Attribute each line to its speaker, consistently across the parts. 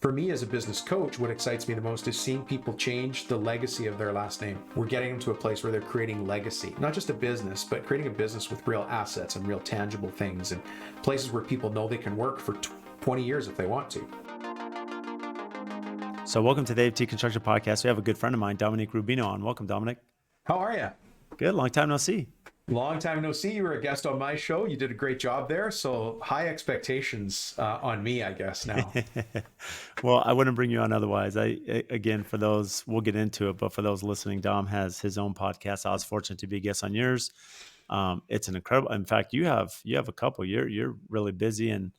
Speaker 1: For me as a business coach, what excites me the most is seeing people change the legacy of their last name. We're getting them to a place where they're creating legacy, not just a business, but creating a business with real assets and real tangible things and places where people know they can work for 20 years if they want to.
Speaker 2: So welcome to the AFT Construction Podcast. We have a good friend of mine, Dominic Rubino, on. Welcome, Dominic.
Speaker 1: How are you?
Speaker 2: Good. Long time no see.
Speaker 1: Long time no see. You were a guest on my show. You did a great job there. So high expectations on me, I guess, now.
Speaker 2: Well, I wouldn't bring you on otherwise. Again, for those, we'll get into it, but for those listening, Dom has his own podcast. I was fortunate to be a guest on yours. It's an incredible, in fact, you have a couple. You're really busy. And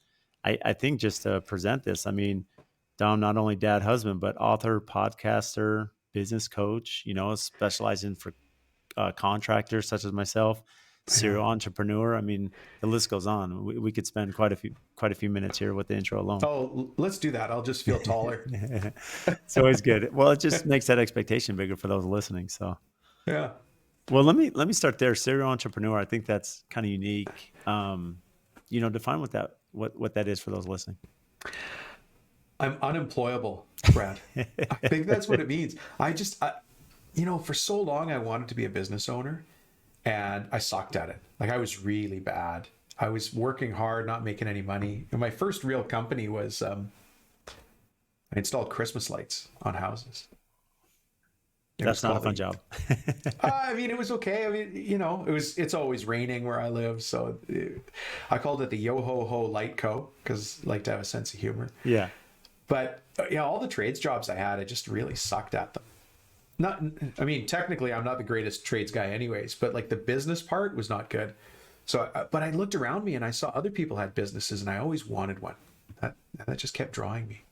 Speaker 2: I think just to present this, I mean, Dom, not only dad, husband, but author, podcaster, business coach, specializing for contractors such as myself, serial entrepreneur. I mean, the list goes on. We could spend quite a few minutes here with the intro alone.
Speaker 1: Oh, let's do that. I'll just feel taller.
Speaker 2: It's always good. Well, it just makes that expectation bigger for those listening. So,
Speaker 1: yeah.
Speaker 2: Well, let me start there. Serial entrepreneur. I think that's kind of unique. Define what that is for those listening.
Speaker 1: I'm unemployable, Brad. I think that's what it means. For so long, I wanted to be a business owner and I sucked at it. Like, I was really bad. I was working hard, not making any money. And my first real company was, I installed Christmas lights on houses.
Speaker 2: That's not a fun job.
Speaker 1: It was okay. It's always raining where I live. So I called it the Yo-Ho-Ho Light Co. because I like to have a sense of humor.
Speaker 2: Yeah.
Speaker 1: But all the trades jobs I had, I just really sucked at them. Technically I'm not the greatest trades guy anyways, but like the business part was not good. So, but I looked around me and I saw other people had businesses and I always wanted one. That just kept drawing me.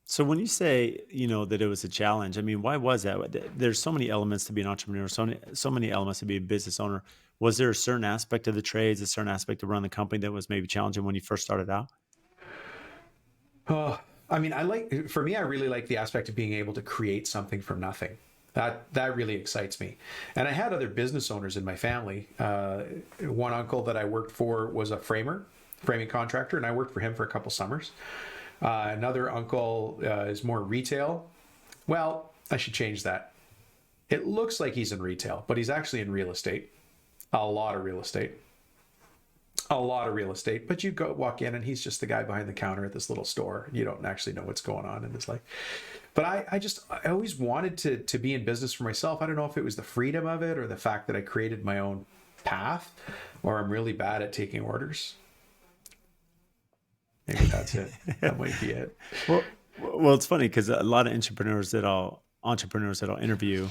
Speaker 2: So when you say, that it was a challenge, I mean, why was that? There's so many elements to be an entrepreneur, so many elements to be a business owner. Was there a certain aspect of the trades, a certain aspect of running the company that was maybe challenging when you first started out?
Speaker 1: I really like the aspect of being able to create something from nothing. That really excites me. And I had other business owners in my family. One uncle that I worked for was a framing contractor, and I worked for him for a couple summers. Another uncle is more retail. Well, I should change that. It looks like he's in retail, but he's actually in real estate. A lot of real estate. But you walk in and he's just the guy behind the counter at this little store. You don't actually know what's going on in his life. But I always wanted to be in business for myself. I don't know if it was the freedom of it or the fact that I created my own path, or I'm really bad at taking orders. Maybe that's it. That might be it.
Speaker 2: Well, it's funny because a lot of entrepreneurs that I'll interview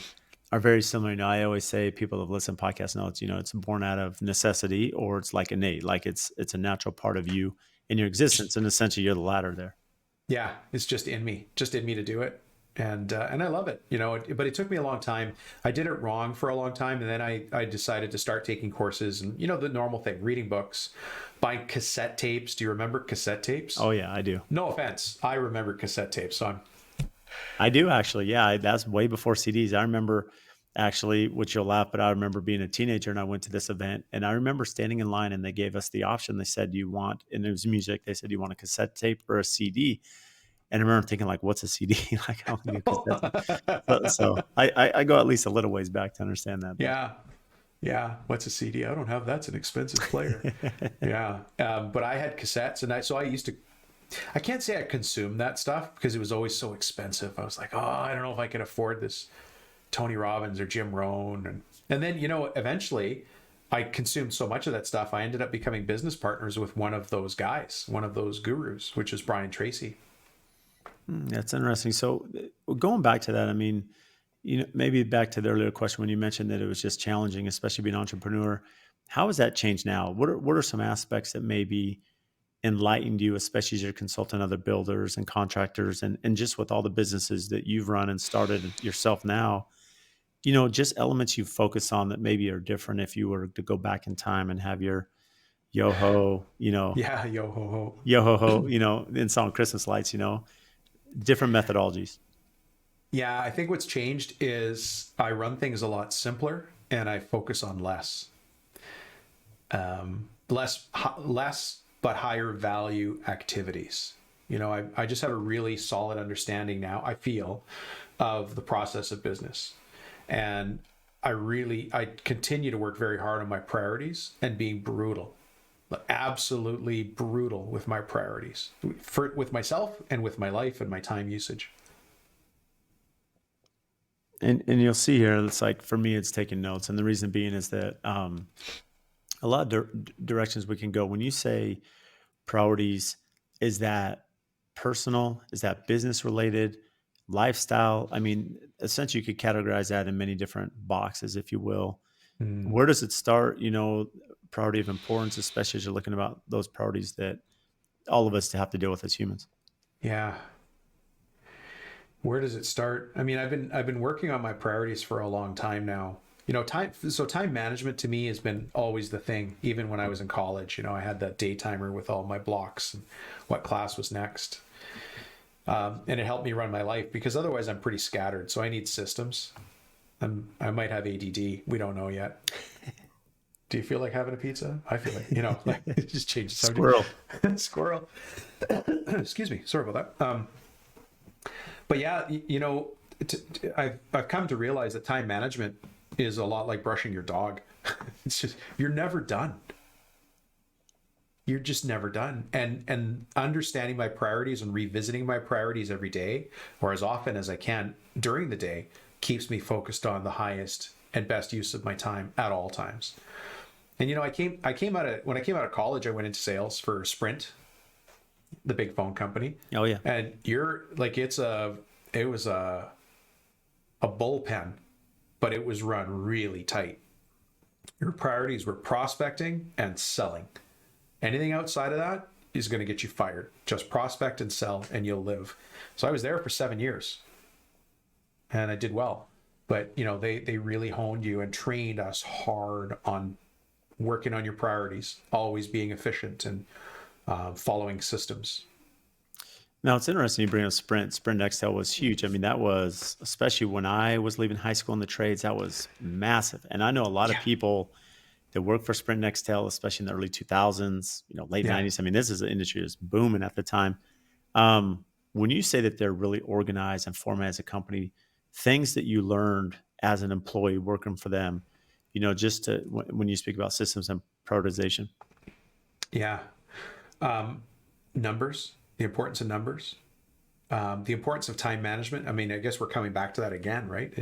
Speaker 2: are very similar. I always say, people that listen to podcasts know it's born out of necessity, or it's like innate, like it's a natural part of you in your existence. And essentially you're the latter there.
Speaker 1: Yeah. It's just in me to do it. And I love it, but it took me a long time. I did it wrong for a long time. And then I decided to start taking courses and, the normal thing, reading books, buying cassette tapes. Do you remember cassette tapes?
Speaker 2: Oh yeah, I do.
Speaker 1: No offense. I remember cassette tapes. So
Speaker 2: I do actually. Yeah. That's way before CDs. I remember actually, which you'll laugh, but I remember being a teenager and I went to this event and I remember standing in line and they gave us the option. They said, and it was music. They said, you want a cassette tape or a CD? And I remember thinking, like, what's a CD? Like, how many cassettes? So I go at least a little ways back to understand that.
Speaker 1: Yeah. What's a CD? I don't have, that's an expensive player. Yeah. But I had cassettes and I can't say I consumed that stuff because it was always so expensive. I was like, I don't know if I can afford this Tony Robbins or Jim Rohn. And then, eventually I consumed so much of that stuff. I ended up becoming business partners with one of those guys, one of those gurus, which is Brian Tracy.
Speaker 2: That's interesting. So going back to that, I mean, maybe back to the earlier question when you mentioned that it was just challenging, especially being an entrepreneur. How has that changed now? What are some aspects that maybe enlightened you, especially as you're consulting other builders and contractors and just with all the businesses that you've run and started yourself now, just elements you focus on that maybe are different if you were to go back in time and have your yo-ho,
Speaker 1: Yeah, yo-ho-ho.
Speaker 2: Yo-ho-ho, install Christmas lights, different methodologies.
Speaker 1: Yeah, I think what's changed is I run things a lot simpler and I focus on less. Less but higher value activities. I just have a really solid understanding now, I feel, of the process of business. And I continue to work very hard on my priorities and being brutal, absolutely brutal with my priorities, with myself and with my life and my time usage.
Speaker 2: And you'll see here, it's like, for me, it's taking notes. And the reason being is that a lot of directions we can go. When you say priorities, is that personal? Is that business related? Lifestyle? I mean, essentially, you could categorize that in many different boxes, if you will.
Speaker 1: Mm,
Speaker 2: Where does it start? Priority of importance, especially as you're looking about those priorities that all of us have to deal with as humans.
Speaker 1: yeah. Where does it start? I mean, I've been working on my priorities for a long time now. Time management to me has been always the thing. Even when I was in college, I had that day timer with all my blocks and what class was next. And it helped me run my life because otherwise I'm pretty scattered. So I need systems. I might have ADD. We don't know yet. Do you feel like having a pizza? I feel like, just change the subject.
Speaker 2: Squirrel.
Speaker 1: Squirrel. Excuse me. Sorry about that. But yeah, I've come to realize that time management is a lot like brushing your dog. It's just, you're never done. You're just never done. And understanding my priorities and revisiting my priorities every day, or as often as I can during the day, keeps me focused on the highest and best use of my time at all times. And when I came out of college, I went into sales for Sprint, the big phone company.
Speaker 2: Oh yeah.
Speaker 1: And it was a bullpen, but it was run really tight. Your priorities were prospecting and selling. Anything outside of that is going to get you fired. Just prospect and sell and you'll live. So I was there for 7 years and I did well. But they really honed you and trained us hard on working on your priorities, always being efficient and following systems.
Speaker 2: Now, it's interesting you bring up Sprint. Sprint Nextel was huge. I mean, that was, especially when I was leaving high school in the trades, that was massive. And I know a lot of people that work for Sprint Nextel, especially in the early 2000s, late 90s. I mean, this is an industry that was booming at the time. When you say that they're really organized and formatted as a company, things that you learned as an employee working for them, when you speak about systems and prioritization.
Speaker 1: Yeah. Numbers, the importance of numbers, the importance of time management. I mean, I guess we're coming back to that again, right?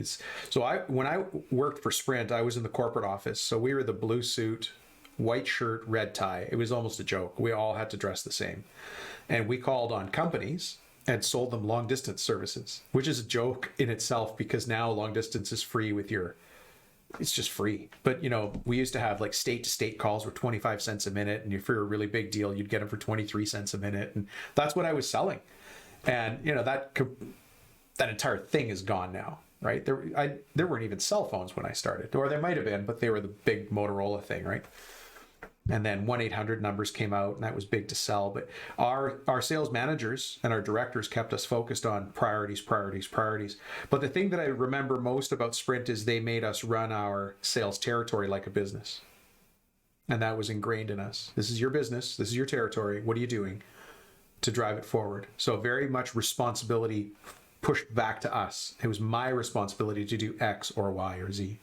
Speaker 1: When I worked for Sprint, I was in the corporate office. So we were the blue suit, white shirt, red tie. It was almost a joke. We all had to dress the same. And we called on companies and sold them long distance services, which is a joke in itself because now long distance is free it's just free. But, we used to have like state to state calls were 25 cents a minute. And if you're a really big deal, you'd get them for 23 cents a minute. And that's what I was selling. And, that entire thing is gone now, right? There weren't even cell phones when I started, or there might have been, but they were the big Motorola thing, right? And then 1-800 numbers came out and that was big to sell. But our sales managers and our directors kept us focused on priorities. But the thing that I remember most about Sprint is they made us run our sales territory like a business. And that was ingrained in us. This is your business. This is your territory. What are you doing to drive it forward? So very much responsibility pushed back to us. It was my responsibility to do X or Y or Z.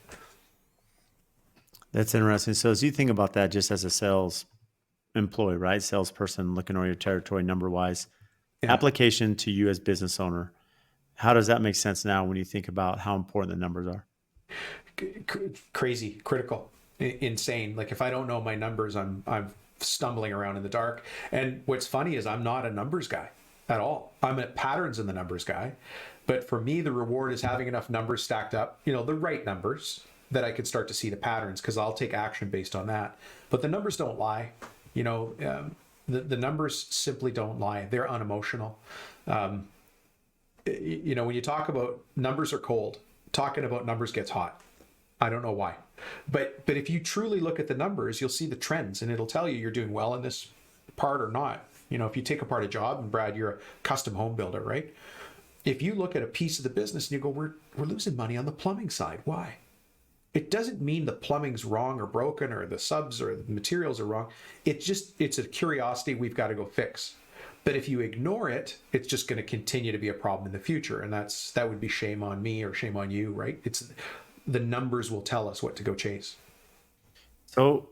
Speaker 2: That's interesting. So as you think about that, just as a sales employee, right? Salesperson looking over your territory number wise, application to you as business owner, how does that make sense now when you think about how important the numbers are?
Speaker 1: Crazy, critical, insane. Like if I don't know my numbers, I'm stumbling around in the dark. And what's funny is I'm not a numbers guy at all. I'm a patterns in the numbers guy. But for me, the reward is having enough numbers stacked up, the right numbers, that I could start to see the patterns because I'll take action based on that. But the numbers don't lie. The numbers simply don't lie. They're unemotional. When you talk about numbers are cold, talking about numbers gets hot. I don't know why. But if you truly look at the numbers, you'll see the trends and it'll tell you you're doing well in this part or not. If you take apart a job, and Brad, you're a custom home builder, right? If you look at a piece of the business and you go, we're losing money on the plumbing side. Why? It doesn't mean the plumbing's wrong or broken or the subs or the materials are wrong. It's a curiosity we've got to go fix. But if you ignore it, it's just going to continue to be a problem in the future. And that would be shame on me or shame on you, right? It's the numbers will tell us what to go chase.
Speaker 2: So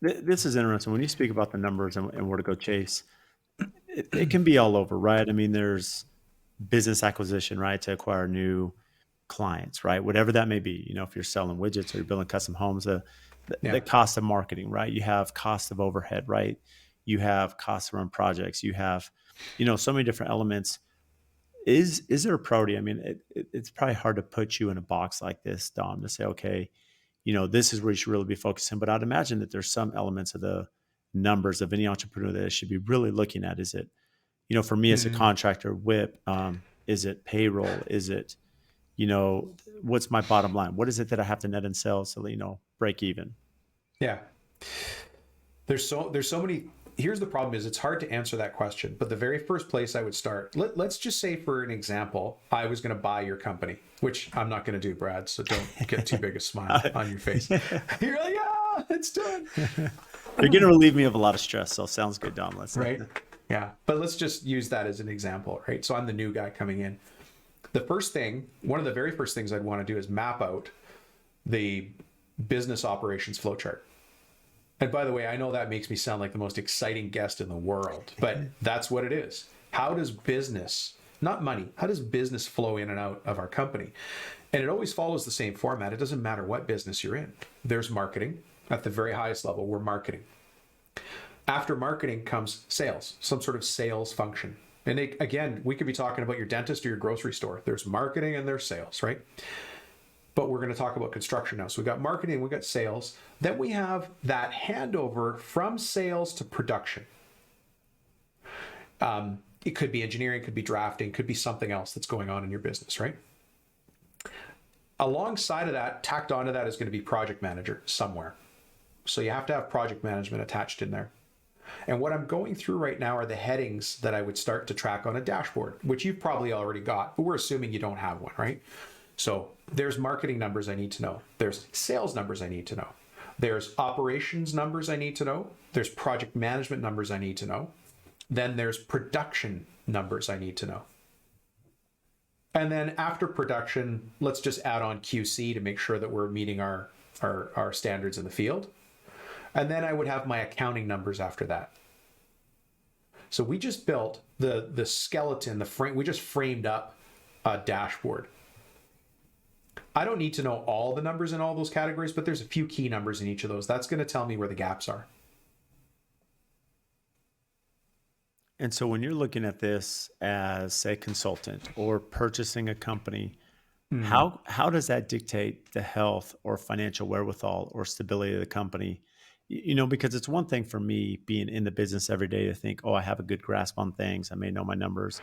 Speaker 2: this is interesting. When you speak about the numbers and where to go chase, it can be all over, right? I mean, there's business acquisition, right? To acquire new clients, right? Whatever that may be, if you're selling widgets or you're building custom homes, the
Speaker 1: Yeah.
Speaker 2: cost of marketing, right? You have cost of overhead, right? You have cost to run projects. You have, so many different elements. Is there a priority? I mean, it's probably hard to put you in a box like this, Dom, to say, okay, this is where you should really be focusing. But I'd imagine that there's some elements of the numbers of any entrepreneur that I should be really looking at. Is it, for me as a
Speaker 1: Mm,
Speaker 2: contractor, WIP, is it payroll? Is it, what's my bottom line? What is it that I have to net in sales so that, break even?
Speaker 1: yeah. There's so many. Here's the problem: is it's hard to answer that question. But the very first place I would start, let's just say, for an example, I was going to buy your company, which I'm not going to do, Brad. So don't get too big a smile on your face. You're like, it's done.
Speaker 2: You're going to relieve me of a lot of stress. So sounds good, Dom. Let's
Speaker 1: Right. Yeah. But let's just use that as an example, right? So I'm the new guy coming in. One of the very first things I'd want to do is map out the business operations flowchart. And by the way, I know that makes me sound like the most exciting guest in the world, but that's what it is. How does business, not money, how does business flow in and out of our company? And it always follows the same format. It doesn't matter what business you're in. There's marketing. At the very highest level, we're marketing. After marketing comes sales, some sort of sales function. And again, we could be talking about your dentist or your grocery store. There's marketing and there's sales, right? But we're going to talk about construction now. So we've got marketing, we've got sales. Then we have that handover from sales to production. It could be engineering, could be drafting, could be something else that's going on in your business, right? Alongside of that, tacked onto that is going to be project manager somewhere. So you have to have project management attached in there. And what I'm going through right now are the headings that I would start to track on a dashboard, which you've probably already got, but we're assuming you don't have one, right? So there's marketing numbers I need to know. There's sales numbers I need to know. There's operations numbers I need to know. There's project management numbers I need to know. Then there's production numbers I need to know. And then after production, let's just add on QC to make sure that we're meeting our standards in the field. And then I would have my accounting numbers after that. So we just built the skeleton, the frame. We just framed up a dashboard. I don't need to know all the numbers in all those categories, but there's a few key numbers in each of those. That's going to tell me where the gaps are.
Speaker 2: And so when you're looking at this as a consultant or purchasing a company, how does that dictate the health or financial wherewithal or stability of the company? Because it's one thing for me being in the business every day to think, oh, I have a good grasp on things. I may know my numbers.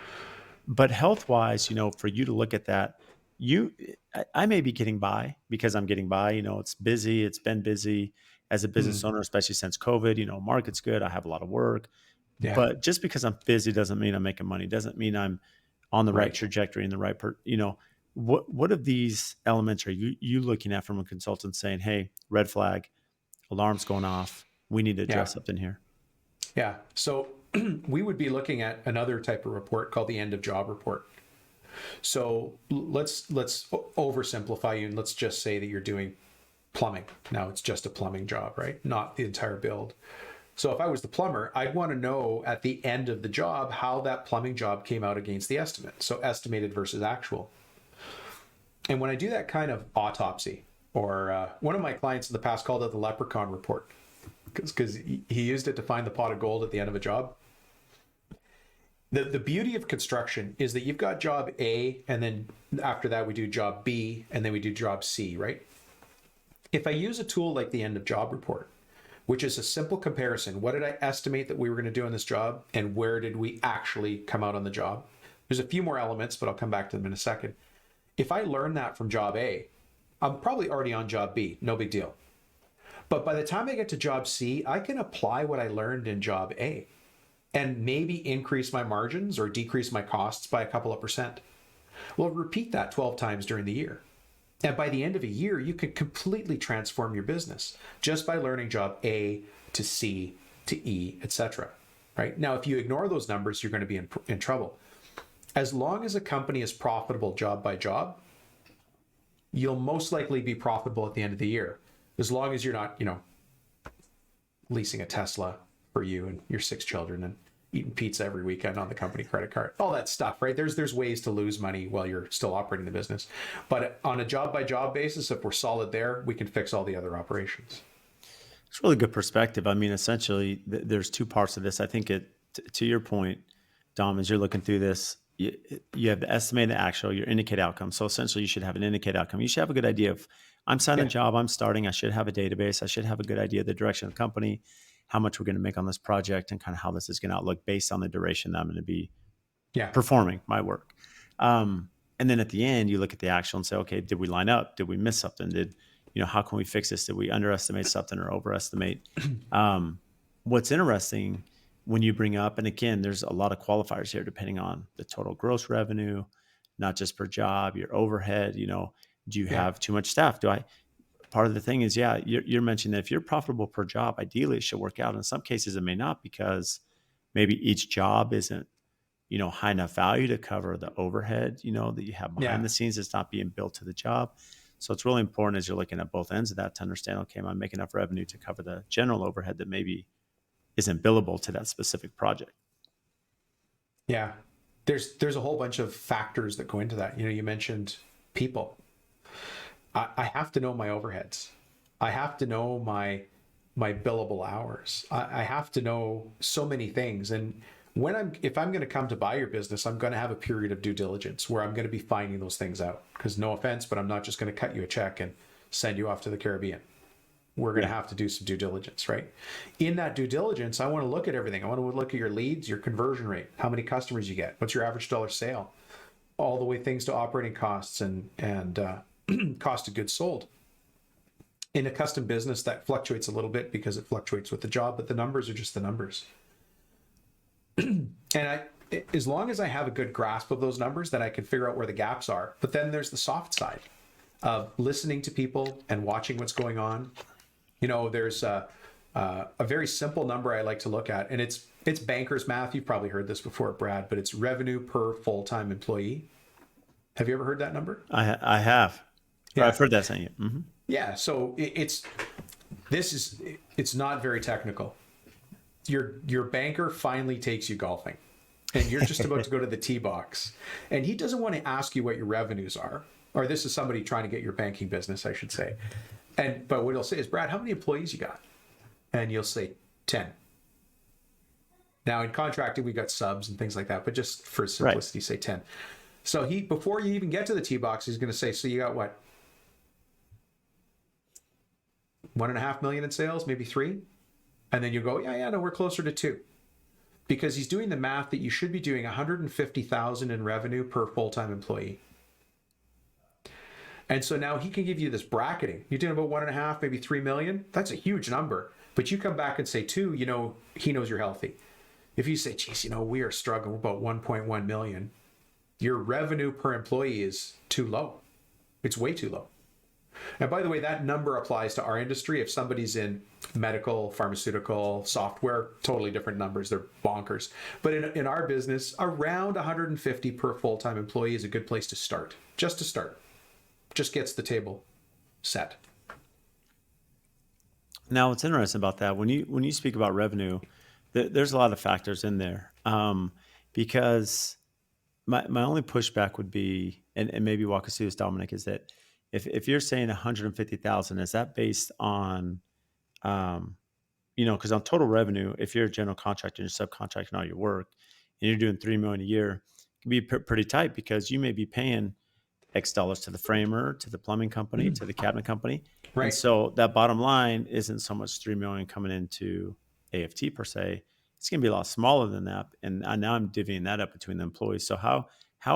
Speaker 2: But health-wise, for you to look at that, I may be getting by because I'm getting by. It's busy. It's been busy as a business owner, especially since COVID. Market's good. I have a lot of work.
Speaker 1: Yeah.
Speaker 2: But just because I'm busy doesn't mean I'm making money. Doesn't mean I'm on the right trajectory and the right what of these elements are you looking at from a consultant saying, hey, red flag, alarm's going off, we need to address something here?
Speaker 1: Yeah. So we would be looking at another type of report called the end of job report. So let's oversimplify you and let's just say that you're doing plumbing. Now it's just a plumbing job, right? Not the entire build. So if I was the plumber, I'd want to know at the end of the job how that plumbing job came out against the estimate. So estimated versus actual. And when I do that kind of autopsy, or one of my clients in the past called it the leprechaun report, because he used it to find the pot of gold at the end of a job. The beauty of construction is that you've got job A, and then after that we do job B, and then we do job C, right? If I use a tool like the end of job report, which is a simple comparison, what did I estimate that we were going to do on this job, and where did we actually come out on the job? There's a few more elements, but I'll come back to them in a second. If I learn that from job A, I'm probably already on job B, no big deal. But by the time I get to job C, I can apply what I learned in job A and maybe increase my margins or decrease my costs by a couple of percent. Well, repeat that 12 times during the year. And by the end of a year, you could completely transform your business just by learning job A to C to E, etc. right? Now, if you ignore those numbers, you're going to be in trouble. As long as a company is profitable job by job, you'll most likely be profitable at the end of the year, as long as you're not, leasing a Tesla for you and your 6 children and eating pizza every weekend on the company credit card, all that stuff, right? There's ways to lose money while you're still operating the business. But on a job by job basis, if we're solid there, we can fix all the other operations.
Speaker 2: It's really good perspective. I mean, essentially, there's two parts of this. I think to your point, Dom, as you're looking through this, you have the estimated actual, your indicate outcome. So essentially, you should have an indicate outcome. You should have a good idea of, I'm signing a job, I'm starting, I should have a database, I should have a good idea of the direction of the company, how much we're going to make on this project, and kind of how this is going to outlook based on the duration that I'm going to be performing my work. And then at the end, you look at the actual and say, okay, did we line up? Did we miss something? How can we fix this? Did we underestimate something or overestimate? What's interesting when you bring up, and again, there's a lot of qualifiers here depending on the total gross revenue, not just per job, your overhead, do you have too much staff? Part of the thing is, you're mentioning that if you're profitable per job, ideally it should work out. In some cases it may not, because maybe each job isn't, high enough value to cover the overhead, that you have behind the scenes. It's not being built to the job. So it's really important as you're looking at both ends of that to understand, okay, am I making enough revenue to cover the general overhead that maybe isn't billable to that specific project?
Speaker 1: Yeah. There's a whole bunch of factors that go into that. You mentioned people. I have to know my overheads. I have to know my billable hours. I have to know so many things. And if I'm going to come to buy your business, I'm going to have a period of due diligence where I'm going to be finding those things out. Because no offense, but I'm not just going to cut you a check and send you off to the Caribbean. We're going to have to do some due diligence, right? In that due diligence, I want to look at everything. I want to look at your leads, your conversion rate, how many customers you get, what's your average dollar sale, all the way things to operating costs and cost of goods sold. In a custom business, that fluctuates a little bit because it fluctuates with the job, but the numbers are just the numbers. And as long as I have a good grasp of those numbers, then I can figure out where the gaps are. But then there's the soft side of listening to people and watching what's going on. There's a very simple number I like to look at, and it's banker's math. You've probably heard this before, Brad, but it's revenue per full-time employee. Have you ever heard that number?
Speaker 2: I have. Yeah. I've heard that saying. Mm-hmm.
Speaker 1: Yeah. So it's not very technical. Your banker finally takes you golfing, and you're just about to go to the tee box, and he doesn't want to ask you what your revenues are, or this is somebody trying to get your banking business, I should say. But what he'll say is, Brad, how many employees you got? And you'll say 10. Now in contracting, we got subs and things like that, but just for simplicity, say 10. So before you even get to the tee box, he's going to say, so you got what? 1.5 million in sales, maybe 3. And then you go, no, we're closer to 2. Because he's doing the math that you should be doing 150,000 in revenue per full-time employee. And so now he can give you this bracketing. You're doing about 1.5, maybe 3 million. That's a huge number. But you come back and say 2, he knows you're healthy. If you say, geez, we are struggling with about 1.1 million, your revenue per employee is too low. It's way too low. And by the way, that number applies to our industry. If somebody's in medical, pharmaceutical, software, totally different numbers. They're bonkers. But in our business, around 150 per full-time employee is a good place to start. Just to start. Just gets the table set.
Speaker 2: Now, what's interesting about that, when you speak about revenue, there's a lot of factors in there. Because my only pushback would be, and maybe walk us through this, Dominic, is that if you're saying 150,000, is that based on, because on total revenue, if you're a general contractor and you're subcontracting all your work and you're doing $3 million a year, it can be pretty tight, because you may be paying X dollars to the framer, to the plumbing company, to the cabinet company. Right. And so that bottom line isn't so much 3 million coming into AFT per se. It's going to be a lot smaller than that. And now I'm divvying that up between the employees. So how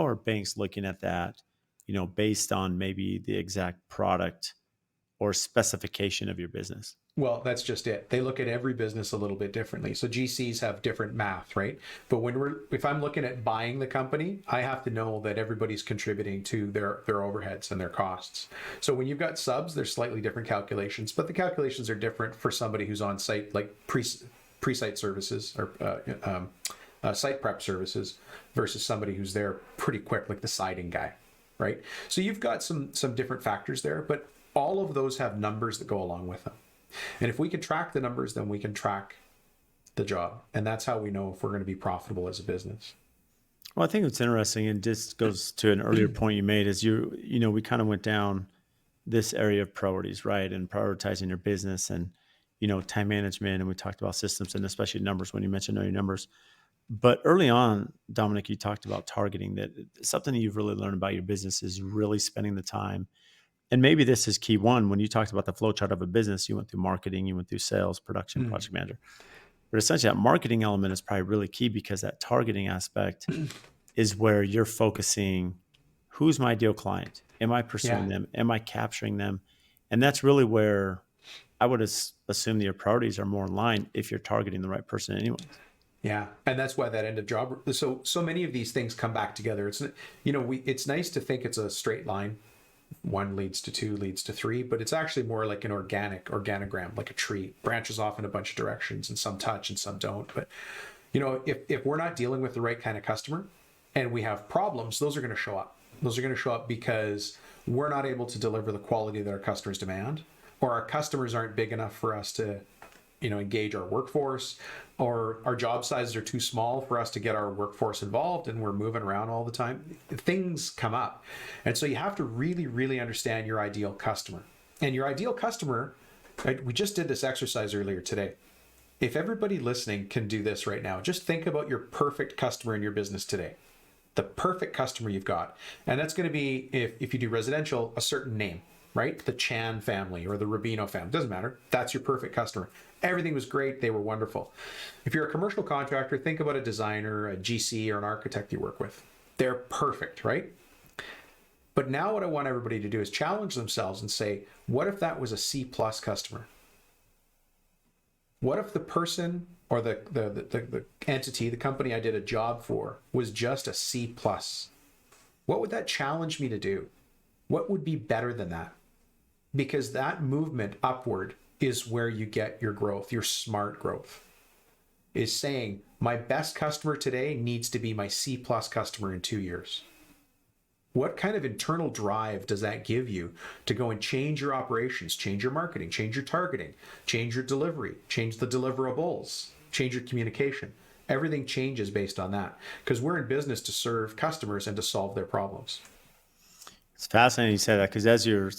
Speaker 2: are banks looking at that, based on maybe the exact product or specification of your business?
Speaker 1: Well, that's just it. They look at every business a little bit differently. So GCs have different math, right? But if I'm looking at buying the company, I have to know that everybody's contributing to their overheads and their costs. So when you've got subs, there's slightly different calculations, but the calculations are different for somebody who's on site, like pre-site services or site prep services versus somebody who's there pretty quick, like the siding guy, right? So you've got some different factors there, but all of those have numbers that go along with them. And if we can track the numbers, then we can track the job. And that's how we know if we're going to be profitable as a business.
Speaker 2: Well, I think what's interesting, and this goes to an earlier point you made, is we kind of went down this area of priorities, right? And prioritizing your business and, time management. And we talked about systems and especially numbers when you mentioned know your numbers. But early on, Dominic, you talked about targeting. That something that you've really learned about your business is really spending the time. And maybe this is key one. When you talked about the flow chart of a business, you went through marketing, you went through sales, production, project manager. But essentially that marketing element is probably really key because that targeting aspect is where you're focusing, who's my ideal client? Am I pursuing them? Am I capturing them? And that's really where I would assume that your priorities are more in line if you're targeting the right person anyway.
Speaker 1: Yeah. And that's why that end of job. So many of these things come back together. It's, it's nice to think it's a straight line. 1 leads to 2 leads to 3, but it's actually more like an organogram, like a tree, branches off in a bunch of directions, and some touch and some don't. But if we're not dealing with the right kind of customer and we have problems, those are going to show up. Those are going to show up because we're not able to deliver the quality that our customers demand, or our customers aren't big enough for us to engage our workforce, or our job sizes are too small for us to get our workforce involved and we're moving around all the time. Things come up. And so you have to really, really understand your ideal customer. And your ideal customer, right, we just did this exercise earlier today. If everybody listening can do this right now, just think about your perfect customer in your business today. The perfect customer you've got. And that's going to be, if you do residential, a certain name, right? The Chan family or the Rubino family, doesn't matter. That's your perfect customer. Everything was great. They were wonderful. If you're a commercial contractor, think about a designer, a GC, or an architect you work with. They're perfect, right? But now what I want everybody to do is challenge themselves and say, what if that was a C+ customer? What if the person or the entity, the company I did a job for, was just a C+? What would that challenge me to do? What would be better than that? Because that movement upward is where you get your growth, your smart growth. Is saying, my best customer today needs to be my C+ customer in 2 years. What kind of internal drive does that give you to go and change your operations, change your marketing, change your targeting, change your delivery, change the deliverables, change your communication? Everything changes based on that because we're in business to serve customers and to solve their problems.
Speaker 2: It's fascinating you say that because as you're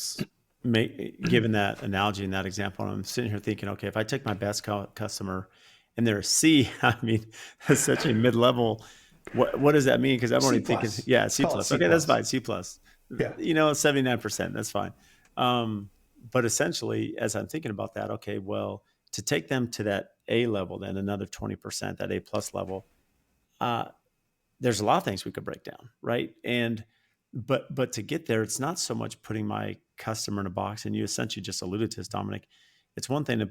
Speaker 2: given that analogy and that example, I'm sitting here thinking, okay, if I take my best customer and they're a C, I mean, that's such a mid-level. What does that mean? Because I'm already thinking, C+. Okay, that's fine. C+.
Speaker 1: Yeah.
Speaker 2: 79%, that's fine. But essentially, as I'm thinking about that, okay, well, to take them to that A level, then another 20%, that A+ level, there's a lot of things we could break down, right? But to get there, it's not so much putting my customer in a box, and you essentially just alluded to this, Dominic. It's one thing to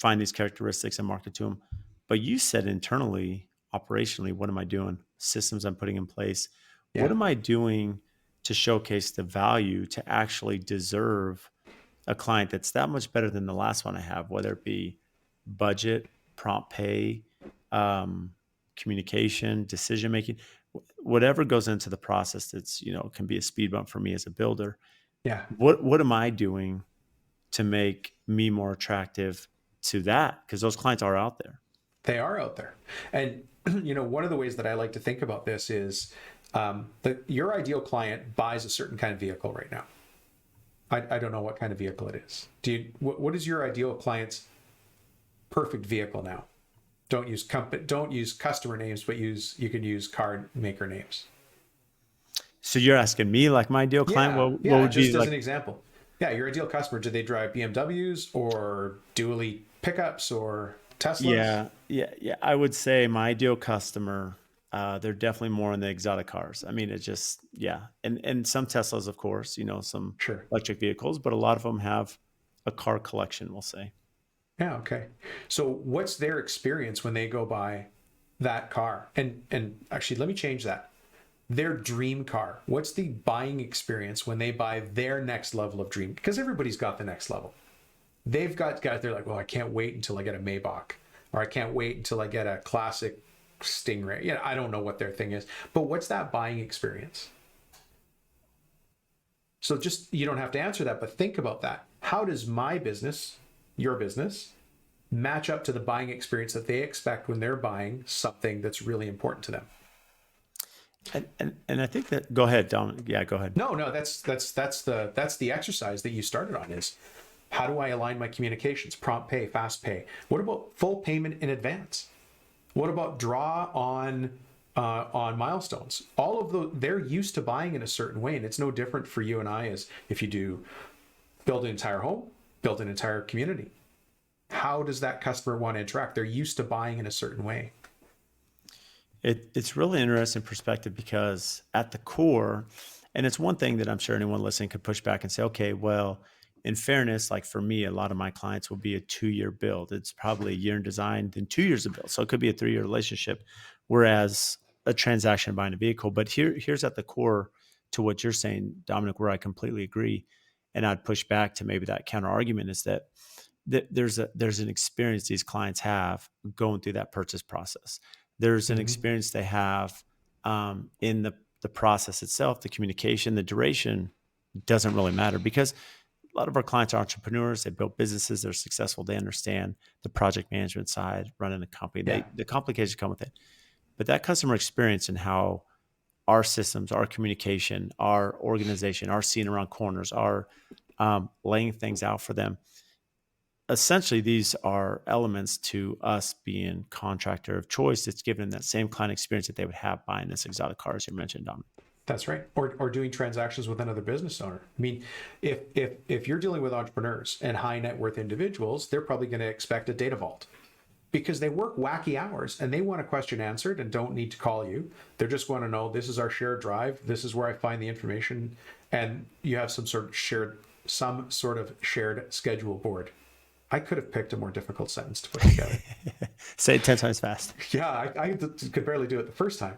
Speaker 2: find these characteristics and market to them, but you said internally, operationally, what am I doing? Systems I'm putting in place. Yeah. What am I doing to showcase the value to actually deserve a client that's that much better than the last one I have, whether it be budget, prompt pay, communication, decision-making, whatever goes into the process that's, can be a speed bump for me as a builder.
Speaker 1: Yeah.
Speaker 2: What am I doing to make me more attractive to that? Because those clients are out there.
Speaker 1: They are out there. And, one of the ways that I like to think about this is that your ideal client buys a certain kind of vehicle right now. I don't know what kind of vehicle it is. What is your ideal client's perfect vehicle now? Don't use customer names, but you can use car maker names.
Speaker 2: So you're asking me, like my ideal client?
Speaker 1: Yeah,
Speaker 2: what would
Speaker 1: just
Speaker 2: be
Speaker 1: as an example. Yeah, your ideal customer. Do they drive BMWs or dually pickups or Teslas?
Speaker 2: Yeah. I would say my ideal customer, they're definitely more in the exotic cars. I mean, it just, and some Teslas, of course, some electric vehicles, but a lot of them have a car collection, we'll say.
Speaker 1: Yeah. Okay. So what's their experience when they go buy that car? And actually, let me change that. Their dream car. What's the buying experience when they buy their next level of dream? Because everybody's got the next level. They've got guys, they're like, well, I can't wait until I get a Maybach. or I can't wait until I get a classic Stingray. You know, I don't know what their thing is, but what's that buying experience? So just, you don't have to answer that, but think about that. How does my business, your business, match up to the buying experience that they expect when they're buying something that's really important to them?
Speaker 2: And I think that, go ahead, Dominic. Yeah, go ahead.
Speaker 1: No, that's the exercise that you started on, is how do I align my communications? Prompt pay, fast pay. What about full payment in advance? What about draw on milestones? All of those, they're used to buying in a certain way, and it's no different for you and I as if you do build an entire home, build an entire community. How does that customer want to interact? They're used to buying in a certain way.
Speaker 2: It's really interesting perspective, because at the core, and it's one thing that I'm sure anyone listening could push back and say, okay, well, in fairness, like for me, a lot of my clients will be a 2-year build. It's probably a year in design, then 2 years of build. So it could be a 3-year relationship, whereas a transaction buying a vehicle. But here's at the core to what you're saying, Dominic, where I completely agree. And I'd push back to maybe that counter argument is that there's an experience these clients have going through that purchase process. There's an experience they have in the process itself, the communication, the duration doesn't really matter, because a lot of our clients are entrepreneurs. They built businesses. They're successful. They understand the project management side, running a company. The complications come with it. But that customer experience and how our systems, our communication, our organization, our seeing around corners, our laying things out for them, essentially, these are elements to us being contractor of choice. It's giving them that same client experience that they would have buying this exotic car, as you mentioned, Dominic.
Speaker 1: That's right. Or doing transactions with another business owner. I mean, if you're dealing with entrepreneurs and high net worth individuals, they're probably going to expect a data vault, because they work wacky hours and they want a question answered and don't need to call you. They just want to know, this is our shared drive. This is where I find the information. And you have some sort of shared schedule board. I could have picked a more difficult sentence to put together.
Speaker 2: Say it 10 times fast.
Speaker 1: Yeah, I could barely do it the first time.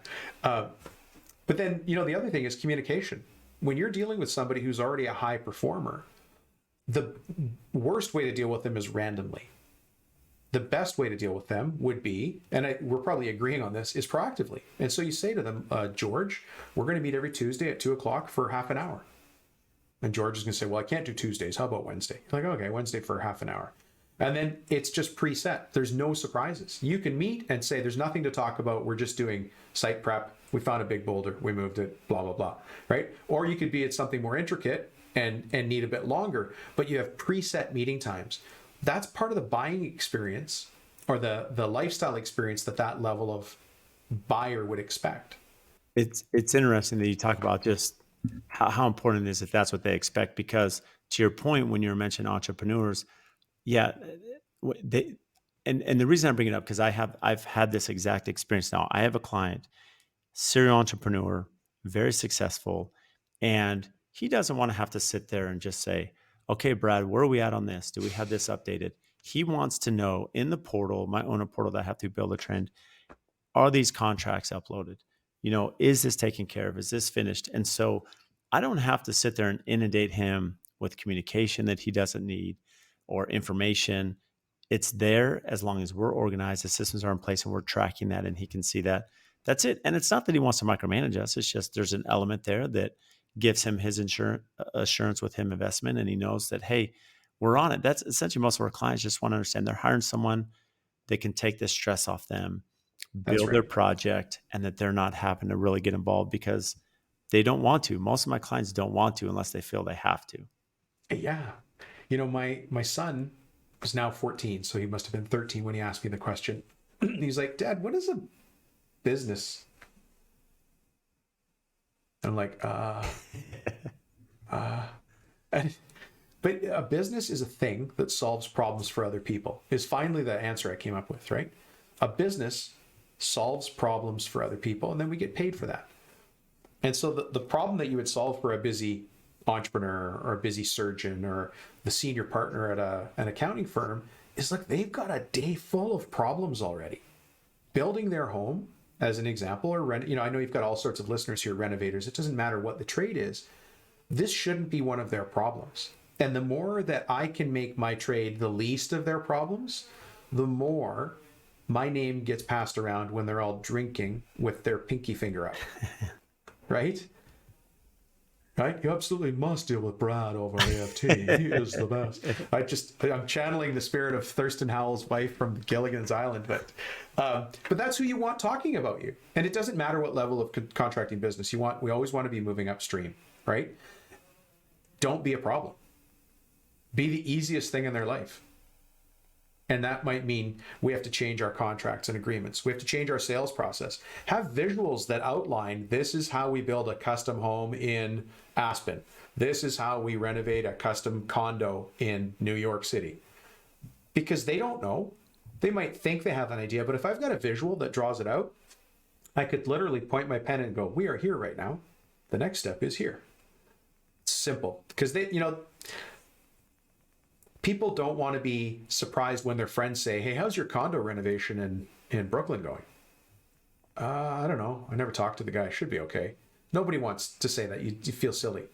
Speaker 1: But then, the other thing is communication. When you're dealing with somebody who's already a high performer, the worst way to deal with them is randomly. The best way to deal with them would be, and we're probably agreeing on this, is proactively. And so you say to them, George, we're going to meet every Tuesday at 2:00 for half an hour. And George is going to say, well, I can't do Tuesdays. How about Wednesday? You're like, okay, Wednesday for half an hour. And then it's just preset. There's no surprises. You can meet and say, there's nothing to talk about. We're just doing site prep. We found a big boulder. We moved it, blah, blah, blah, right? Or you could be at something more intricate and need a bit longer, but you have preset meeting times. That's part of the buying experience, or the lifestyle experience that level of buyer would expect.
Speaker 2: It's interesting that you talk about just how important it is if that's what they expect, because to your point, when you're mentioning entrepreneurs, yeah, they, and the reason I bring it up, because I've had this exact experience now. I have a client, serial entrepreneur, very successful, and he doesn't want to have to sit there and just say, okay, Brad, where are we at on this? Do we have this updated? He wants to know in the portal, my owner portal that I have to Buildertrend, are these contracts uploaded? Is this taken care of? Is this finished? And so I don't have to sit there and inundate him with communication that he doesn't need or information. It's there as long as we're organized, the systems are in place, and we're tracking that, and he can see that. That's it. And it's not that he wants to micromanage us. It's just there's an element there that gives him his assurance with him investment, and he knows that, hey, we're on it. That's essentially most of our clients just want to understand they're hiring someone that can take the stress off them, build their project, and that they're not having to really get involved because they don't want to. Most of my clients don't want to unless they feel they have to.
Speaker 1: Yeah. My son is now 14, so he must have been 13 when he asked me the question. He's like, Dad, what is a business? I'm like, but a business is a thing that solves problems for other people, is finally the answer I came up with, right? A business solves problems for other people, and then we get paid for that. And so the problem that you would solve for a busy entrepreneur or a busy surgeon or the senior partner at an accounting firm is like, they've got a day full of problems already. Building their home, as an example, or I know you've got all sorts of listeners here, renovators. It doesn't matter what the trade is. This shouldn't be one of their problems. And the more that I can make my trade the least of their problems, the more my name gets passed around when they're all drinking with their pinky finger up, right? Right? You absolutely must deal with Brad over at AFT. He is the best. I'm channeling the spirit of Thurston Howell's wife from Gilligan's Island, but that's who you want talking about you. And it doesn't matter what level of contracting business you want. We always want to be moving upstream, right? Don't be a problem. Be the easiest thing in their life. And that might mean we have to change our contracts and agreements. We have to change our sales process. Have visuals that outline, this is how we build a custom home in Aspen. This is how we renovate a custom condo in New York City. Because they don't know. They might think they have an idea, but if I've got a visual that draws it out, I could literally point my pen and go, we are here right now. The next step is here. It's simple. Because people don't want to be surprised when their friends say, hey, how's your condo renovation in Brooklyn going? I don't know. I never talked to the guy. Should be okay. Nobody wants to say that. You feel silly.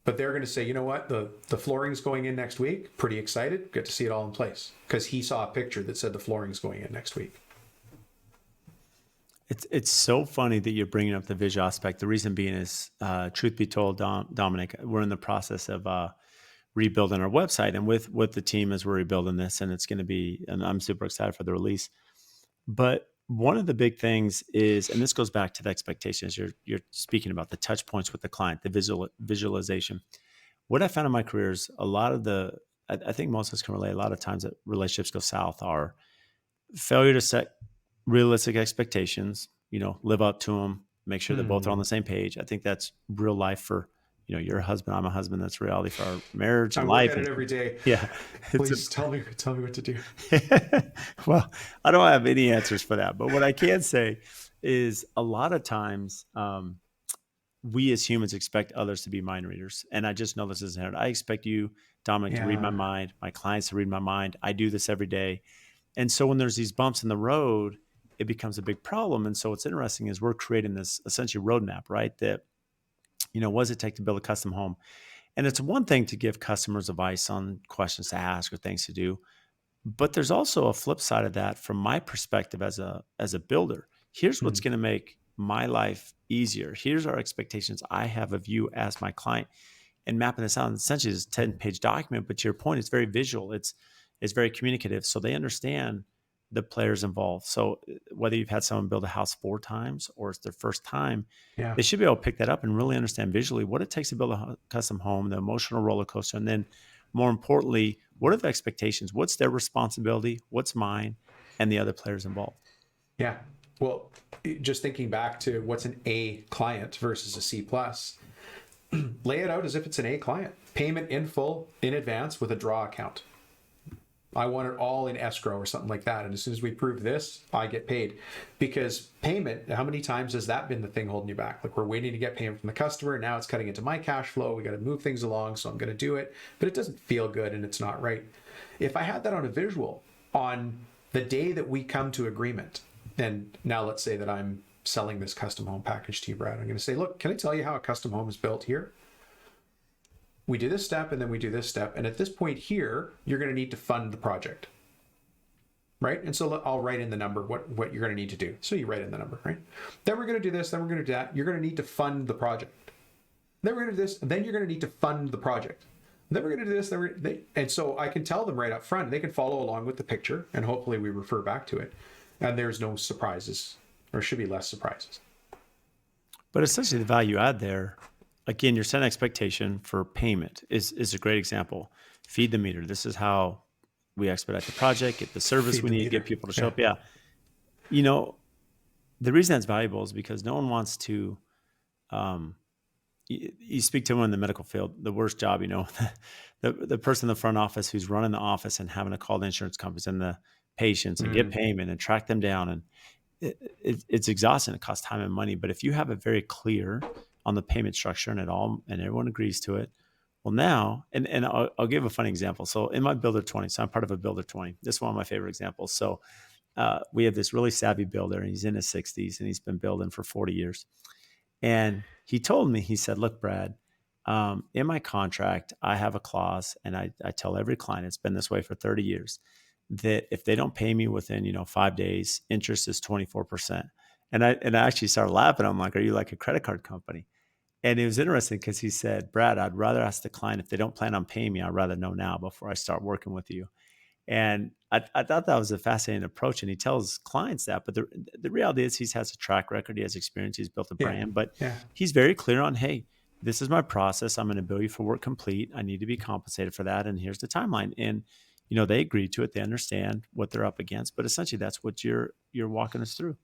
Speaker 1: But they're going to say, you know what? The flooring's going in next week. Pretty excited. Get to see it all in place. Because he saw a picture that said the flooring's going in next week.
Speaker 2: It's so funny that you're bringing up the visual aspect. The reason being is, truth be told, Dominic, we're in the process of rebuilding our website, and with the team as we're rebuilding this, and it's going to be, and I'm super excited for the release. But one of the big things is, and this goes back to the expectations you're speaking about, the touch points with the client, the visualization. What I found in my career is a lot of I think most of us can relate. A lot of times that relationships go south are failure to set realistic expectations, live up to them, make sure that both are on the same page. I think that's real life for, you're a husband, I'm a husband. That's reality for our marriage and life.
Speaker 1: I work at it every day.
Speaker 2: Yeah.
Speaker 1: Please tell me what to do.
Speaker 2: Well, I don't have any answers for that, but what I can say is a lot of times, we as humans expect others to be mind readers. And I just know this is inherent. I expect you, Dominic, to read my mind, my clients to read my mind. I do this every day. And so when there's these bumps in the road, it becomes a big problem. And so what's interesting is we're creating this essentially roadmap, right? That, what does it take to build a custom home? And it's one thing to give customers advice on questions to ask or things to do, but there's also a flip side of that from my perspective as a builder. Here's what's going to make my life easier. Here's our expectations I have of you as my client, and mapping this out. And essentially, it's a 10-page document, but to your point, it's very visual. It's very communicative, so they understand the players involved. So whether you've had someone build a house 4 times or it's their first time, they should be able to pick that up and really understand visually what it takes to build a custom home, the emotional roller coaster, and then more importantly, what are the expectations? What's their responsibility? What's mine? And the other players involved.
Speaker 1: Yeah. Well, just thinking back to what's an A client versus a C plus, lay it out as if it's an A client. Payment in full, in advance with a draw account. I want it all in escrow or something like that. And as soon as we prove this, I get paid. Because payment, how many times has that been the thing holding you back? Like, we're waiting to get payment from the customer. Now it's cutting into my cash flow. We got to move things along. So I'm going to do it. But it doesn't feel good and it's not right. If I had that on a visual on the day that we come to agreement, and now let's say that I'm selling this custom home package to you, Brad. I'm going to say, look, can I tell you how a custom home is built here? We do this step and then we do this step. And at this point here, you're going to need to fund the project. Right? And so I'll write in the number, what you're going to need to do. So you write in the number, right? Then we're going to do this, then we're going to do that. You're going to need to fund the project. Then we're going to do this, then you're going to need to fund the project. Then we're going to do this, and so I can tell them right up front. They can follow along with the picture and hopefully we refer back to it. And there's no surprises, or should be less surprises.
Speaker 2: But essentially the value add there, again, your set expectation for payment is a great example. Feed the meter. This is how we expedite the project, get the service we need, get people to show up. Yeah. The reason that's valuable is because no one wants to, you speak to someone in the medical field, the worst job, the person in the front office who's running the office and having to call the insurance companies and the patients and get payment and track them down. And it's exhausting. It costs time and money. But if you have it very clear on the payment structure and everyone agrees to it, well, now, and I'll give a funny example. So in my Builder 20, so I'm part of a Builder 20. This is one of my favorite examples. So we have this really savvy builder, and he's in his 60s, and he's been building for 40 years. And he told me, he said, look, Brad, in my contract, I have a clause, and I tell every client, it's been this way for 30 years, that if they don't pay me within, 5 days, interest is 24%. And I actually started laughing. I'm like, are you like a credit card company? And it was interesting because he said, Brad, I'd rather ask the client if they don't plan on paying me, I'd rather know now before I start working with you. And I thought that was a fascinating approach. And he tells clients that. But the reality is he has a track record. He has experience. He's built a
Speaker 1: Yeah.
Speaker 2: brand. But
Speaker 1: Yeah.
Speaker 2: he's very clear on, hey, this is my process. I'm going to bill you for work complete. I need to be compensated for that. And here's the timeline. And, they agree to it. They understand what they're up against. But essentially, that's what you're walking us through.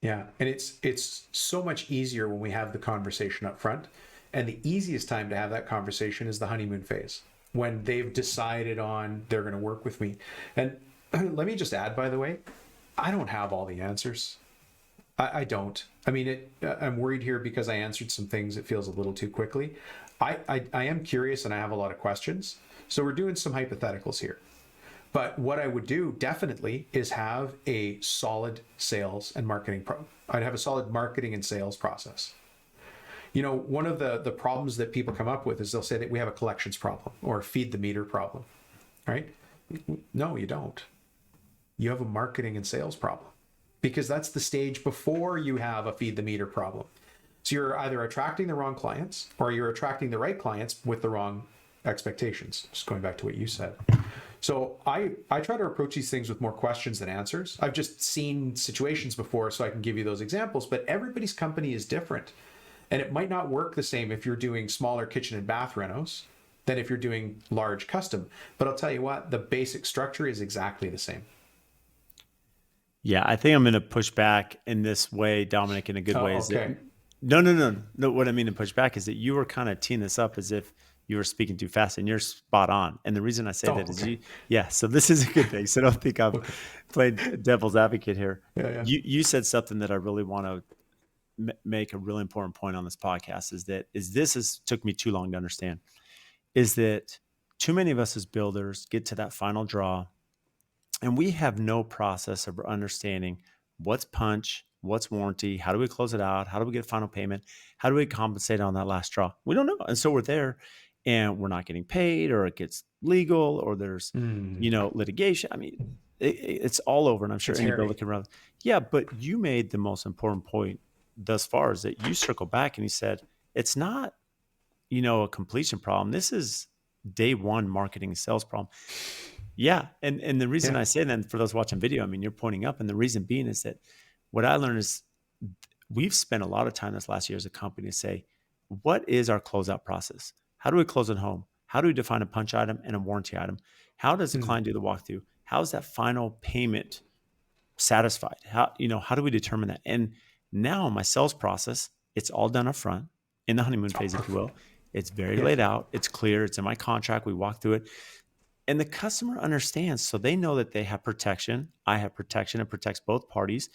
Speaker 1: Yeah. And it's so much easier when we have the conversation up front. And the easiest time to have that conversation is the honeymoon phase, when they've decided on they're going to work with me. And let me just add, by the way, I don't have all the answers. I don't. I mean, I'm worried here because I answered some things. It feels a little too quickly. I am curious and I have a lot of questions. So we're doing some hypotheticals here. But what I would do definitely is have a solid sales and marketing I'd have a solid marketing and sales process. One of the problems that people come up with is they'll say that we have a collections problem or a feed the meter problem, right? No, you don't. You have a marketing and sales problem, because that's the stage before you have a feed the meter problem. So you're either attracting the wrong clients or you're attracting the right clients with the wrong expectations. Just going back to what you said. So I try to approach these things with more questions than answers. I've just seen situations before, so I can give you those examples, but everybody's company is different. And it might not work the same if you're doing smaller kitchen and bath renos than if you're doing large custom. But I'll tell you what, the basic structure is exactly the same.
Speaker 2: Yeah, I think I'm going to push back in this way, Dominic, in a good way.
Speaker 1: Okay.
Speaker 2: No. What I mean to push back is that you were kind of teeing this up as if you were speaking too fast, and you're spot on. And the reason I say that is so this is a good thing. So don't think I'm playing devil's advocate here.
Speaker 1: Yeah.
Speaker 2: You said something that I really want to make a really important point on this podcast took me too long to understand, is that too many of us as builders get to that final draw and we have no process of understanding what's punch, what's warranty, how do we close it out, how do we get final payment, how do we compensate on that last draw. We don't know. And so we're there and we're not getting paid, or it gets legal, or there's litigation. I mean, it's all over, and I'm sure any builder can run. Yeah, but you made the most important point thus far, is that you circle back and you said, it's not, a completion problem. This is day one marketing sales problem. Yeah. And the reason I say that, for those watching video, I mean, you're pointing up, and the reason being is that what I learned is we've spent a lot of time this last year as a company to say, what is our closeout process? How do we close at home? How do we define a punch item and a warranty item? How does the client do the walkthrough? How is that final payment satisfied? How do we determine that? And now my sales process, it's all done up front in the honeymoon phase, if you will. It's very laid out. It's clear. It's in my contract. We walk through it. And the customer understands. So they know that they have protection. I have protection. It protects both parties.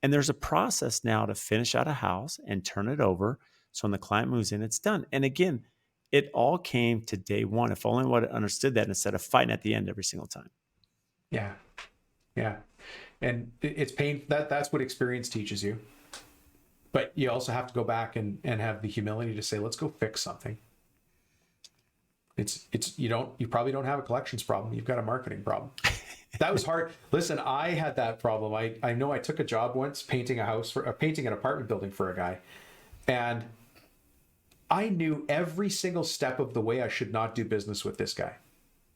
Speaker 2: And there's a process now to finish out a house and turn it over. So when the client moves in, it's done. And again, it all came to day one. If only I understood that, instead of fighting at the end every single time.
Speaker 1: Yeah. Yeah. And it's pain. That's what experience teaches you. But you also have to go back and have the humility to say, let's go fix something. You probably don't have a collections problem. You've got a marketing problem. That was hard. Listen, I had that problem. I know I took a job once painting an apartment building for a guy. And I knew every single step of the way I should not do business with this guy.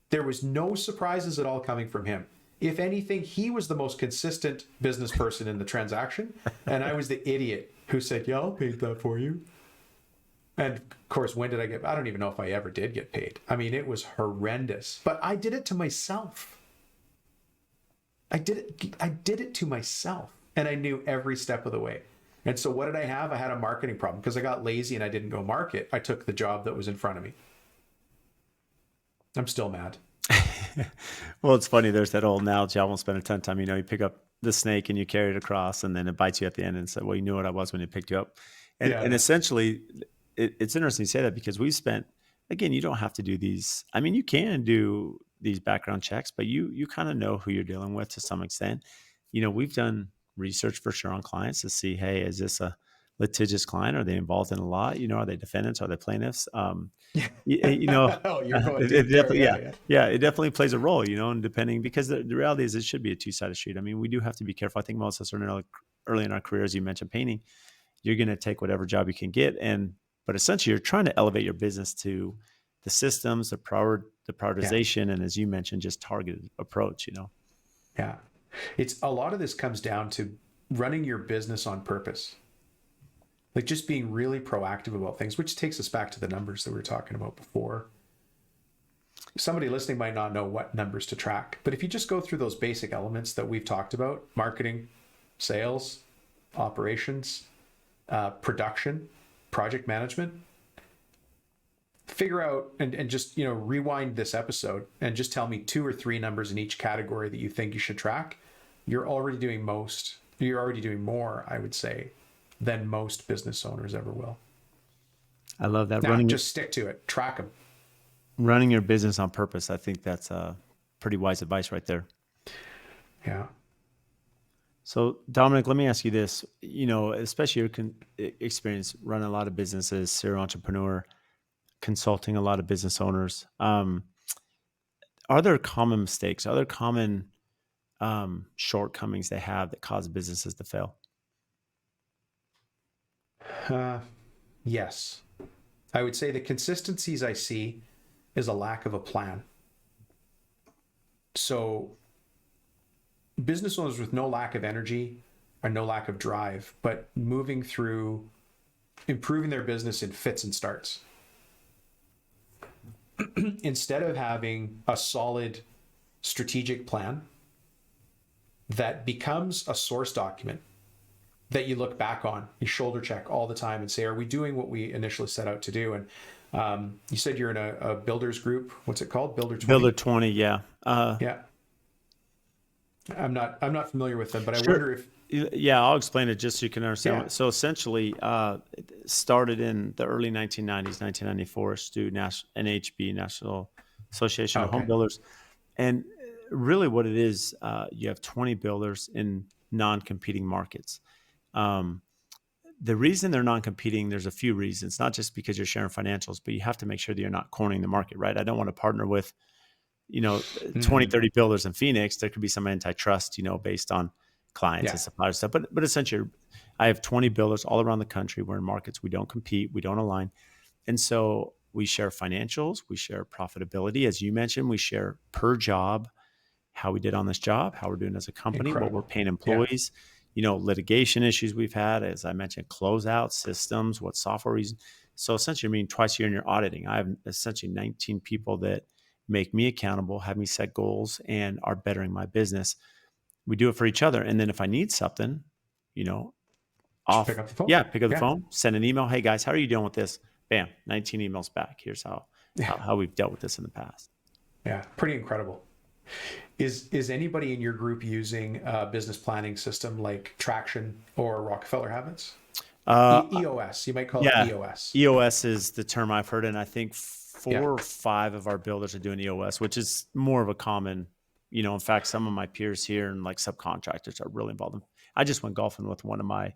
Speaker 1: There was no surprises at all coming from him. If anything, he was the most consistent business person in the transaction. And I was the idiot who said, yeah, I'll paint that for you. And of course, when did I don't even know if I ever did get paid. I mean, it was horrendous, but I did it to myself. I did it to myself, and I knew every step of the way. And so what did I have? I had a marketing problem because I got lazy and I didn't go market. I took the job that was in front of me. I'm still mad.
Speaker 2: Well, it's funny. There's that old analogy. I won't spend a ton of time. You pick up the snake and you carry it across, and then it bites you at the end and say, well, you knew what I was when it picked you up. And essentially, it's interesting you say that, because we've spent, again, you don't have to do these. I mean, you can do these background checks, but you kind of know who you're dealing with to some extent. We've done research for sure on clients to see, hey, is this a litigious client? Are they involved in a lot? Are they defendants? Are they plaintiffs? You know,
Speaker 1: Oh, you're going
Speaker 2: it
Speaker 1: deep there.
Speaker 2: definitely,
Speaker 1: Yeah, yeah.
Speaker 2: yeah, it definitely plays a role, and depending, because the reality is it should be a two-sided street. I mean, we do have to be careful. I think most of us are early in our careers. You mentioned painting. You're going to take whatever job you can get, but essentially you're trying to elevate your business to the systems, the
Speaker 1: Yeah,
Speaker 2: prioritization, and as you mentioned, just targeted approach.
Speaker 1: yeah. It's a lot of this comes down to running your business on purpose. Like just being really proactive about things, which takes us back to the numbers that we were talking about before. Somebody listening might not know what numbers to track, but if you just go through those basic elements that we've talked about: marketing, sales, operations, production, project management, figure out and just rewind this episode and just tell me 2 or 3 numbers in each category that you think you should track. You're already doing more, I would say, than most business owners ever will.
Speaker 2: I love that.
Speaker 1: Now just stick to it, track them.
Speaker 2: Running your business on purpose. I think that's pretty wise advice right there.
Speaker 1: Yeah.
Speaker 2: So Dominic, let me ask you this, especially your experience running a lot of businesses, serial entrepreneur, consulting a lot of business owners. Are there common mistakes? Are there common shortcomings they have that cause businesses to fail?
Speaker 1: Yes. I would say the consistencies I see is a lack of a plan. So business owners with no lack of energy or no lack of drive, but moving through improving their business in fits and starts. Instead of having a solid strategic plan that becomes a source document that you look back on, you shoulder check all the time and say, are we doing what we initially set out to do? And you said you're in a builders group. What's it called? Builder20?
Speaker 2: Builder 20, yeah.
Speaker 1: Yeah. I'm not familiar with them, but
Speaker 2: Sure.
Speaker 1: I wonder if...
Speaker 2: Yeah, I'll explain it just so you can understand.
Speaker 1: Yeah.
Speaker 2: So essentially, it started in the early 1990s, 1994, to NHB, National Association of Home Builders. And really what it is, you have 20 builders in non-competing markets. The reason they're non-competing, there's a few reasons, not just because you're sharing financials, but you have to make sure that you're not cornering the market, right? I don't want to partner with, 20, 30 builders in Phoenix. There could be some antitrust, based on clients and suppliers stuff. But essentially, I have 20 builders all around the country. We're in markets we don't compete, we don't align. And so we share financials, we share profitability. As you mentioned, we share per job, how we did on this job, how we're doing as a company,
Speaker 1: Incredible.
Speaker 2: what we're paying employees, litigation issues we've had, as I mentioned, closeout systems, what software reason. So essentially, I mean, twice a year in your auditing, I have essentially 19 people that make me accountable, have me set goals, and are bettering my business. We do it for each other. And then if I need something, pick up the phone. Pick up the phone, send an email. Hey guys, how are you doing with this? Bam, 19 emails back. Here's how we've dealt with this in the past.
Speaker 1: Yeah, pretty incredible. Is anybody in your group using a business planning system like Traction or Rockefeller Habits? EOS, you might call it EOS.
Speaker 2: EOS is the term I've heard, and I think 4 or 5 of our builders are doing EOS, which is more of a common, in fact, some of my peers here and like subcontractors are really involved. I just went golfing with one of my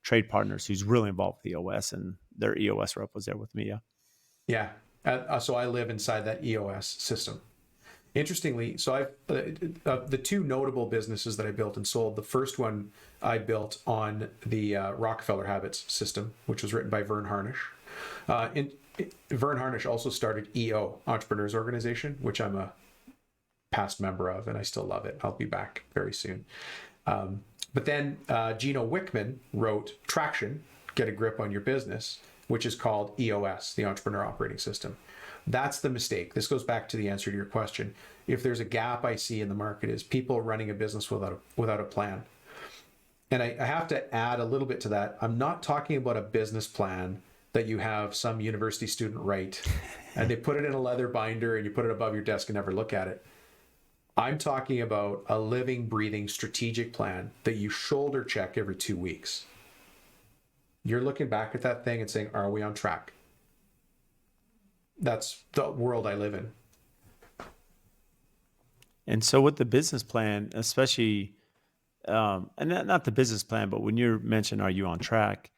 Speaker 2: trade partners who's really involved with EOS, and their EOS rep was there with me.
Speaker 1: Yeah. So I live inside that EOS system. Interestingly, so I've the 2 notable businesses that I built and sold. The first one I built on the Rockefeller Habits system, which was written by Vern Harnish. Vern Harnish also started EO, Entrepreneurs Organization, which I'm a past member of, and I still love it. I'll be back very soon. But then Gino Wickman wrote Traction, Get a Grip on Your Business, which is called EOS, the Entrepreneur Operating System. That's the mistake. This goes back to the answer to your question. If there's a gap I see in the market is people running a business without a plan. And I have to add a little bit to that. I'm not talking about a business plan that you have some university student write and they put it in a leather binder and you put it above your desk and never look at it. I'm talking about a living, breathing strategic plan that you shoulder check every 2 weeks. You're looking back at that thing and saying, are we on track? That's the world I live in.
Speaker 2: And so with the business plan, especially, and not the business plan, but when you're mentioned, are you on track?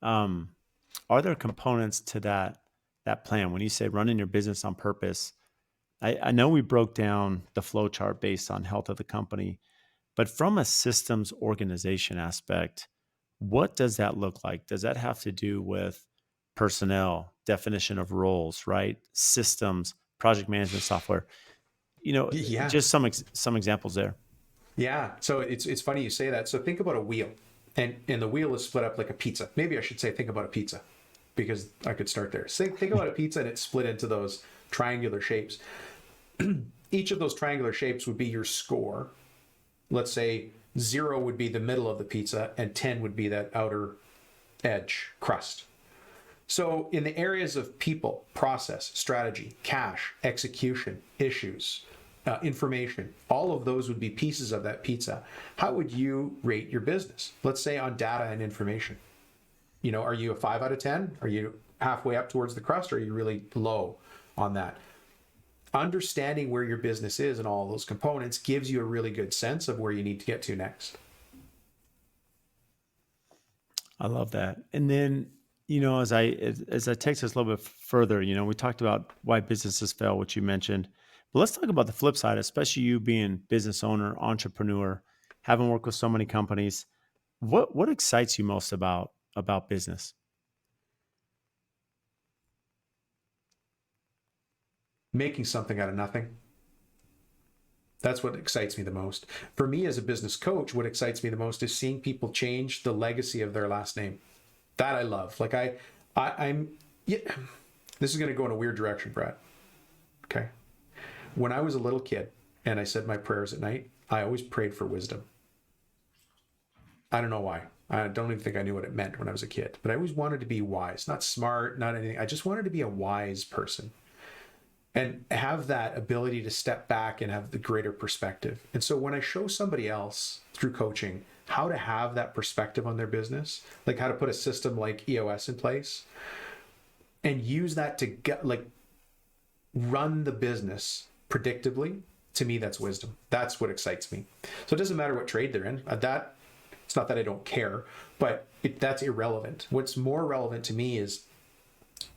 Speaker 2: Um, are there components to that plan when you say running your business on purpose? I know we broke down the flow chart based on health of the company, but from a systems organization aspect, what does that look like? Does that have to do with personnel, definition of roles, right? Systems, project management software?
Speaker 1: Yeah.
Speaker 2: Just some examples there.
Speaker 1: Yeah. So it's funny you say that. So think about a wheel, and the wheel is split up like a pizza. Maybe I should say think about a pizza, because I could start there. So think about a pizza, and it's split into those triangular shapes. Each of those triangular shapes would be your score. Let's say 0 would be the middle of the pizza, and 10 would be that outer edge crust. So in the areas of people, process, strategy, cash, execution, issues, information, all of those would be pieces of that pizza. How would you rate your business? Let's say on data and information. Are you a 5 out of 10? Are you halfway up towards the crust? Or are you really low on that? Understanding where your business is and all those components gives you a really good sense of where you need to get to next.
Speaker 2: I love that. And then, as I take this a little bit further, we talked about why businesses fail, which you mentioned, but let's talk about the flip side, especially you being business owner, entrepreneur, having worked with so many companies. What excites you most about business?
Speaker 1: Making something out of nothing. That's what excites me the most. For me as a business coach, what excites me the most is seeing people change the legacy of their last name. That I love. Like I'm yeah, this is going to go in a weird direction, Brad. Okay. When I was a little kid and I said my prayers at night, I always prayed for wisdom. I don't know why. I don't even think I knew what it meant when I was a kid, but I always wanted to be wise, not smart, not anything. I just wanted to be a wise person and have that ability to step back and have the greater perspective. And so when I show somebody else through coaching how to have that perspective on their business, like how to put a system like EOS in place and use that to get run the business predictably, to me, that's wisdom. That's what excites me. So it doesn't matter what trade they're in. That it's not that I don't care, but that's irrelevant. What's more relevant to me is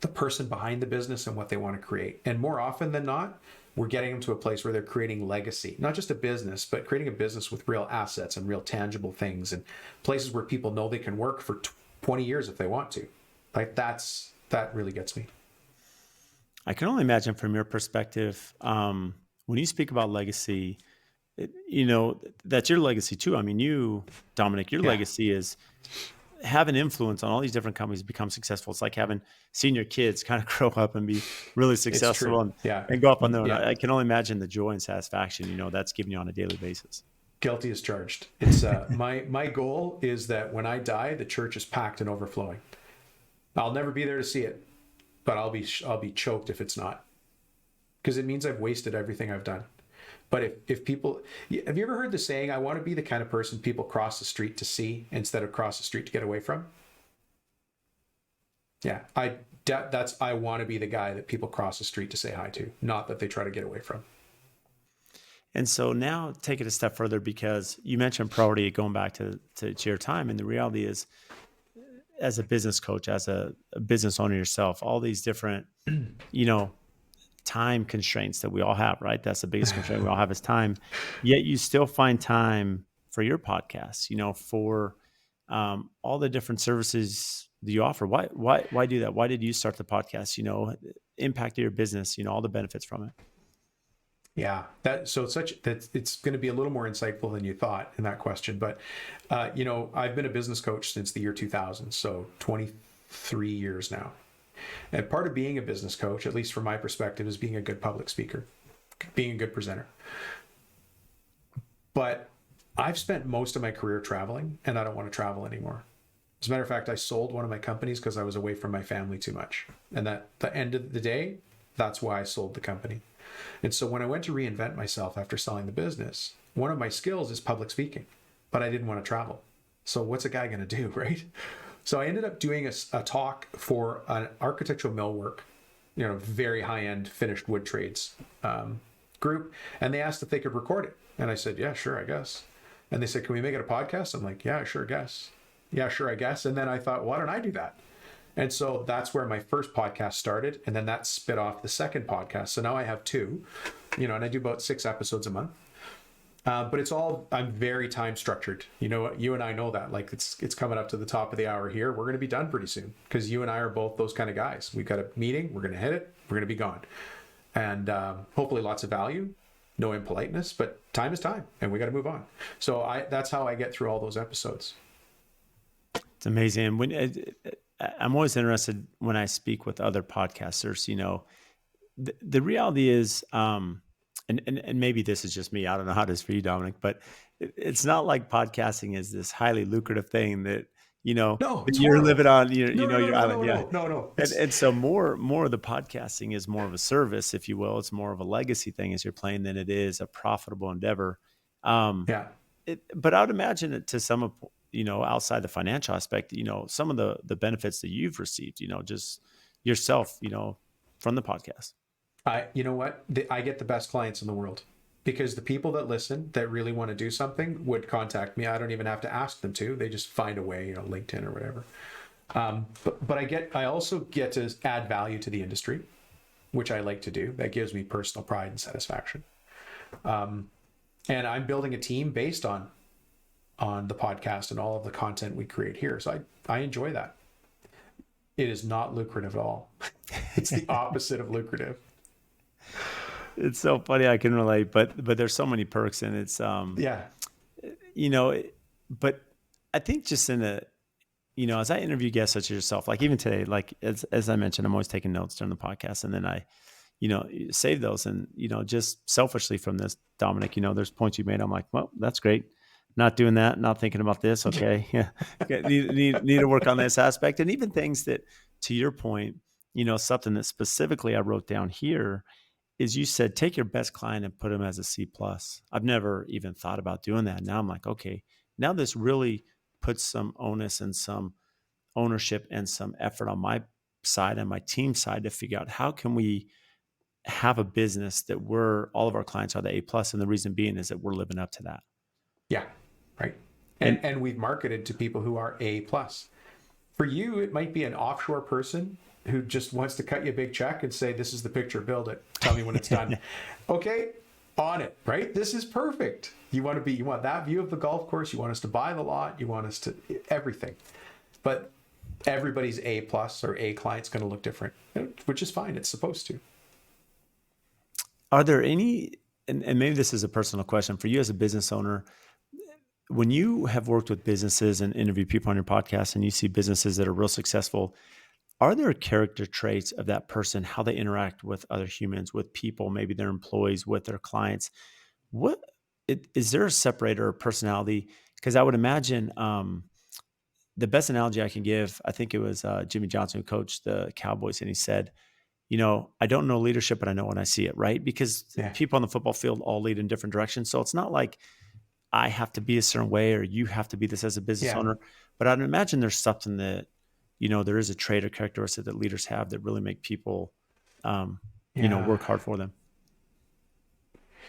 Speaker 1: the person behind the business and what they want to create. And more often than not, we're getting them to a place where they're creating legacy, not just a business, but creating a business with real assets and real tangible things and places where people know they can work for 20 years if they want to. That really gets me.
Speaker 2: I can only imagine from your perspective, when you speak about legacy, that's your legacy too. I mean, Dominic, your
Speaker 1: Yeah,
Speaker 2: legacy is have an influence on all these different companies become successful. It's like having senior kids kind of grow up and be really
Speaker 1: it's
Speaker 2: successful
Speaker 1: true.
Speaker 2: and,
Speaker 1: Yeah,
Speaker 2: and go up on their own.
Speaker 1: yeah.
Speaker 2: I can only imagine the joy and satisfaction, that's giving you on a daily basis.
Speaker 1: Guilty as charged. It's my goal is that when I die, the church is packed and overflowing. I'll never be there to see it, but I'll be choked if it's not, because it means I've wasted everything I've done. But if people, have you ever heard the saying, I want to be the kind of person people cross the street to see instead of cross the street to get away from? Yeah, I want to be the guy that people cross the street to say hi to, not that they try to get away from.
Speaker 2: And so now take it a step further, because you mentioned priority going back to your time. And the reality is, as a business coach, as a business owner yourself, all these different, time constraints that we all have, right? That's the biggest constraint we all have is time. Yet you still find time for your podcast, for all the different services that you offer. Why do that? Why did you start the podcast? Impact your business, all the benefits from it.
Speaker 1: Yeah, it's going to be a little more insightful than you thought in that question. But I've been a business coach since the year 2000, so 23 years now. And part of being a business coach, at least from my perspective, is being a good public speaker, being a good presenter. But I've spent most of my career traveling, and I don't want to travel anymore. As a matter of fact, I sold one of my companies because I was away from my family too much. And at the end of the day, that's why I sold the company. And so when I went to reinvent myself after selling the business, one of my skills is public speaking, but I didn't want to travel. So what's a guy going to do, right? So I ended up doing a talk for an architectural millwork, very high-end finished wood trades group. And they asked if they could record it. And I said, yeah, sure, I guess. And they said, can we make it a podcast? I'm like, yeah, sure, I guess. Yeah, sure, I guess. And then I thought, why don't I do that? And so that's where my first podcast started. And then that spit off the second podcast. So now I have two, and I do about 6 episodes a month. But it's all, I'm very time structured. You and I know that. Like it's coming up to the top of the hour here. We're going to be done pretty soon because you and I are both those kind of guys. We've got a meeting. We're going to hit it. We're going to be gone. And hopefully lots of value, no impoliteness, but time is time and we got to move on. So that's how I get through all those episodes.
Speaker 2: It's amazing. I'm always interested when I speak with other podcasters, the reality is, and maybe this is just me. I don't know how it is for you, Dominic, but it's not like podcasting is this highly lucrative thing that,
Speaker 1: No, it's
Speaker 2: you're
Speaker 1: horrible.
Speaker 2: living on,
Speaker 1: No,
Speaker 2: your island. Yeah.
Speaker 1: No.
Speaker 2: And so more of the podcasting is more of a service, if you will. It's more of a legacy thing as you're playing than it is a profitable endeavor.
Speaker 1: Yeah.
Speaker 2: But I would imagine it to some of, outside the financial aspect, some of the benefits that you've received, just yourself, from the podcast.
Speaker 1: You know what? I get the best clients in the world because the people that listen that really want to do something would contact me. I don't even have to ask them to. They just find a way, LinkedIn or whatever. But I also get to add value to the industry, which I like to do. That gives me personal pride and satisfaction. And I'm building a team based on the podcast and all of the content we create here. So I enjoy that. It is not lucrative at all. It's the opposite of lucrative.
Speaker 2: It's so funny. I can relate, but there's so many perks, and it's
Speaker 1: Yeah.
Speaker 2: But I think just as I interview guests such as yourself, like even today, like as I mentioned, I'm always taking notes during the podcast, and then I, save those, and just selfishly from this, Dominic, there's points you made. I'm like, well, that's great. Not doing that, not thinking about this. Okay, yeah, need to work on this aspect, and even things that, to your point, something that specifically I wrote down here is you said, take your best client and put them as a C+. I've never even thought about doing that. Now I'm like, okay, now this really puts some onus and some ownership and some effort on my side and my team side to figure out how can we have a business that all of our clients are the A+. And the reason being is that we're living up to that.
Speaker 1: Yeah. Right. And we've marketed to people who are A+. For you, it might be an offshore person who just wants to cut you a big check and say, this is the picture, build it. Tell me when it's done. Okay, on it, right? This is perfect. You want that view of the golf course. You want us to buy the lot. You want us to everything. But everybody's A+ or A client's going to look different, which is fine. It's supposed to.
Speaker 2: Are there any, and maybe this is a personal question for you as a business owner, when you have worked with businesses and interviewed people on your podcast and you see businesses that are real successful, are there character traits of that person, how they interact with other humans, with people, maybe their employees, with their clients? Is there a separator or personality? Because I would imagine the best analogy I can give, I think it was Jimmy Johnson who coached the Cowboys, and he said, I don't know leadership, but I know when I see it, right? Because people on the football field all lead in different directions. So it's not like I have to be a certain way or you have to be this as a business owner. But I'd imagine there's something that, there is a trait or characteristic that leaders have that really make people, work hard for them.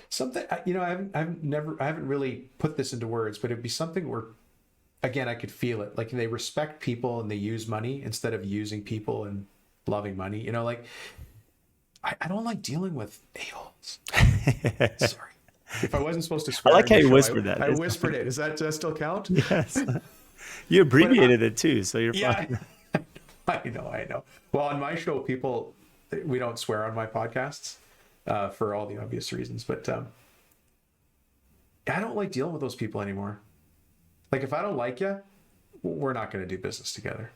Speaker 1: Something, I haven't really put this into words, but it'd be something where, again, I could feel it. Like they respect people and they use money instead of using people and loving money. I don't like dealing with a-holes. Sorry. If I wasn't supposed to swear,
Speaker 2: I like how you whispered that.
Speaker 1: I whispered it. Does that still count?
Speaker 2: Yes. You abbreviated it too, so you're fine.
Speaker 1: I know. Well, on my show, we don't swear on my podcasts for all the obvious reasons, but I don't like dealing with those people anymore. Like if I don't like you, we're not going to do business together.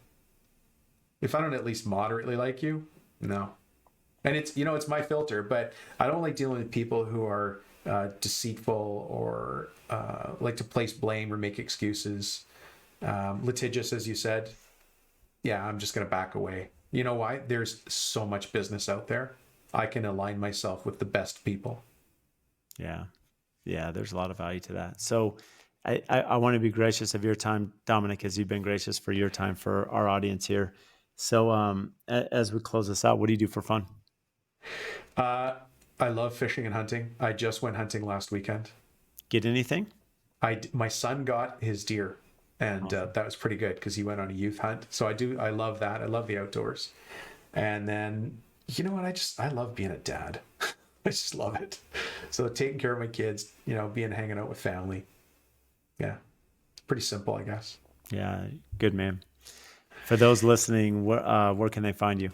Speaker 1: If I don't at least moderately like you, no. And it's my filter, but I don't like dealing with people who are deceitful or like to place blame or make excuses, litigious, as you said. Yeah, I'm just going to back away. You know why? There's so much business out there. I can align myself with the best people.
Speaker 2: Yeah. There's a lot of value to that. So I want to be gracious of your time, Dominic, as you've been gracious for your time for our audience here. So as we close this out, what do you do for fun?
Speaker 1: I love fishing and hunting. I just went hunting last weekend.
Speaker 2: Get anything?
Speaker 1: My son got his deer. and
Speaker 2: Awesome.
Speaker 1: that was pretty good because he went on a youth hunt. So I love that. I love the outdoors. And then, you know what? I love being a dad. I just love it. So taking care of my kids, hanging out with family. Yeah. Pretty simple, I guess.
Speaker 2: Yeah, good man. For those listening, where can they find you?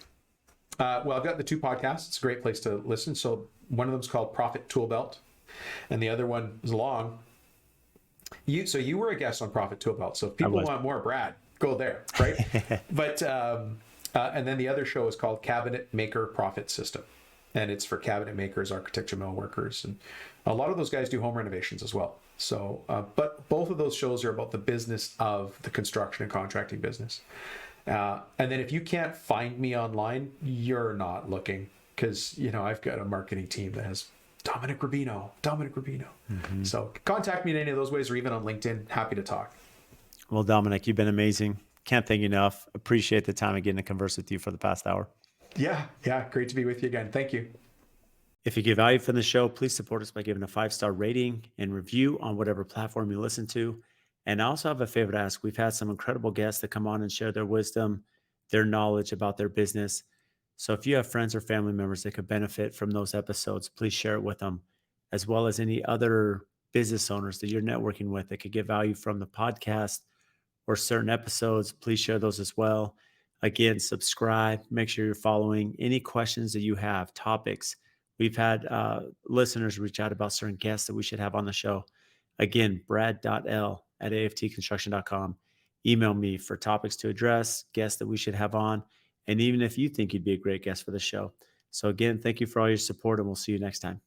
Speaker 1: Well, I've got the two podcasts. It's a great place to listen. So one of them is called Profit Tool Belt, and the other one is long. You were a guest on Profit Tool Belt. So if
Speaker 2: I
Speaker 1: people
Speaker 2: was.
Speaker 1: want more Brad, go there, right? But and then the other show is called Cabinet Maker Profit System, and it's for cabinet makers, architecture mill workers, and a lot of those guys do home renovations as well. So, but both of those shows are about the business of the construction and contracting business. And then if you can't find me online, you're not looking, because I've got a marketing team that has Dominic Rubino.
Speaker 2: Mm-hmm.
Speaker 1: So contact me in any of those ways, or even on LinkedIn. Happy to talk.
Speaker 2: Well, Dominic, you've been amazing. Can't thank you enough. Appreciate the time of getting to converse with you for the past hour.
Speaker 1: Yeah, great to be with you again. Thank you.
Speaker 2: If you get value from the show, please support us by giving a 5-star rating and review on whatever platform you listen to. And I also have a favor to ask. We've had some incredible guests that come on and share their wisdom, their knowledge about their business. So if you have friends or family members that could benefit from those episodes, please share it with them, as well as any other business owners that you're networking with that could get value from the podcast or certain episodes. Please share those as well. Again, subscribe, make sure you're following. Any questions that you have, topics. We've had listeners reach out about certain guests that we should have on the show. Again, brad.l@aftconstruction.com. Email me for topics to address, guests that we should have on, and even if you think you'd be a great guest for the show. So again, thank you for all your support, and we'll see you next time.